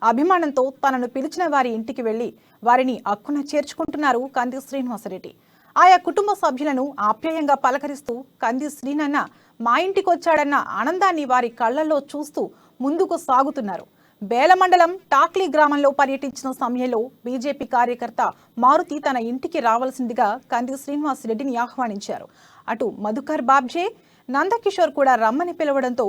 అభిమానంతో తనను పిలిచిన వారి ఇంటికి వెళ్లి వారిని అక్కున చేర్చుకుంటున్నారు కంది శ్రీనివాసరెడ్డి. ఆయా కుటుంబ సభ్యులను ఆప్యాయంగా పలకరిస్తూ కంది శ్రీనన్న మా ఇంటికొచ్చాడన్న ఆనందాన్ని వారి కళ్లలో చూస్తూ ముందుకు సాగుతున్నారు. బేలమండలం టాక్లీ గ్రామంలో పర్యటించిన సమయంలో బీజేపీ కార్యకర్త మారుతి తన ఇంటికి రావాల్సిందిగా కంది శ్రీనివాసరెడ్డిని ఆహ్వానించారు. అటు మధుకర్ బాబ్జే, నందకిషోర్ కూడా రమ్మని పిలవడంతో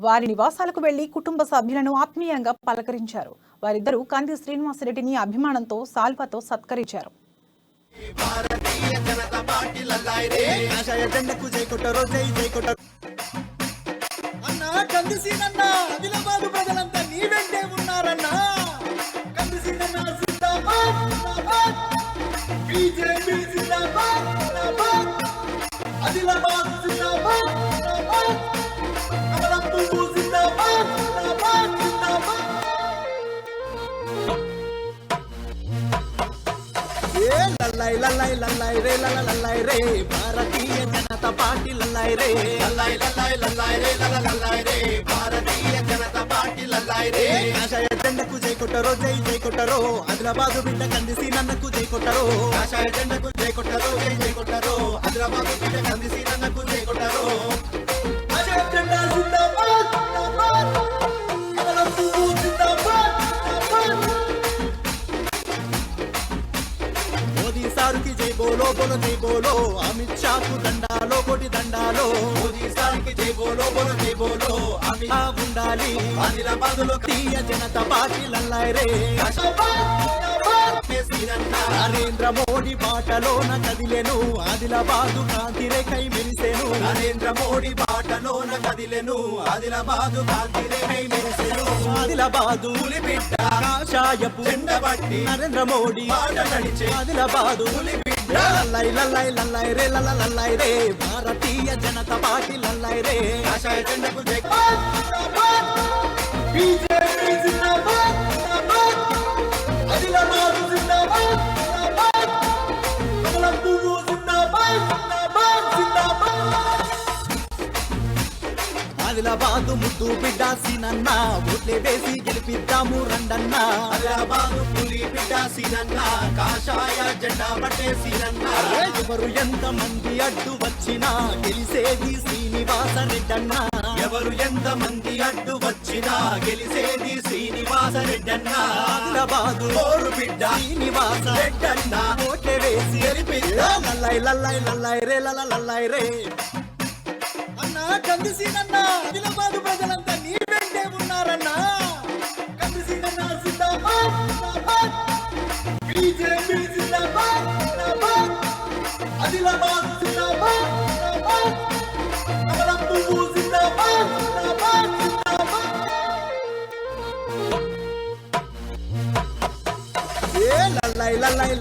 వారి నివాసాలకు వెళ్లి కుటుంబ సభ్యులను ఆత్మీయంగా పలకరించారు. వారిద్దరూ కంది శ్రీనివాసరెడ్డిని అభిమానంతో సాల్వాతో సత్కరించారు. లల్లై లల్లై లల్లై రే లల్లై రే భారతీయ జనతా పార్టీ లల్లై రే లల్లై లల్లై లల్లై రే లల్లై రే భారతీయ జనతా పార్టీ లల్లై రే కాషాయ జెండకు జై కొట్టరో జై జై కొట్టరో ఆదిలాబాదు బిడ్డ కంది సీనన్నకు జై కొట్టరో కాషాయ జెండకు జై కొట్టరో జై జై కొట్టరో ఆదిలాబాదు బిడ్డ కంది సీనన్నకు జై కొట్టరో కాషాయ జెండా జిందాబాద్ జిందాబాద్ కమలం పువ్వు జిందాబాద్ జిందాబాద్ मोदी सार की जय बोलो बोलो जय बोलो अमित शाह को दंडालो कोटि दंडालो मोदी सार की जय बोलो जय बोलो अमित शाह गुंडाली आदिलाबाद लो तीय जनता पार्टी लल्लाय रे నరేంద్ర మోడీ బాటలోన కదిలెను ఆదిలాబాదు కాంతి రేఖై మెరిసెను నరేంద్ర మోడీ బాటలోన కదిలెను ఆదిలాబాదు కాంతి రేఖై మెరిసెను ఆదిలాబాదు పులిబిడ్డ కాషాయపు జెండా పట్టి నరేంద్ర మోడీ బాట నడిచే ఆదిలాబాదు పులిబిడ్డ లల్లై లల్లై లల్లై రే లల్లై రే భారతీయ జనతా పార్టీ లల్లై రే కాషాయ జెండాకు జై బీజేపీ జిందాబాద్ జిందాబాద్ ఆదిలాబాదు ఆదిలాబాదు ముద్దు బిడ్డ సీనన్న ఓట్లే వేసి గెలిపిద్దాము రండన్న ఆదిలాబాదు పులి బిడ్డ సీనన్న కాషాయ జెండా పట్టే సీనన్న ఎవరు ఎంత మంది అడ్డు వచ్చినా గెలిసేది శ్రీనివాస రెడ్డన్న ఎవరు ఎంత మంది అడ్డు వచ్చినా గెలిసేది శ్రీనివాస రెడ్డన్న ఆదిలాబాదు ఓరు బిడ్డ శ్రీనివాస రెడ్డన్న ఓట్లే వేసి గెలిపిద్దాం లల్లై లల్లై లల్లై రే లల్లై రే అన్నా కంది సీనన్న ఆదిలాబాదు ప్రజలంతా నీ వెంటే ఉన్నారన్నా కంది సీనన్న జిందాబాద్ జిందాబాద్ బీజేపీ జిందాబాద్ జిందాబాద్ ఆదిలాబాద్ జిందాబాద్ జిందాబాద్ కమలం పువ్వు జిందాబాద్ జిందాబాద్ జిందాబాద్ ఏ లల్లై లల్లై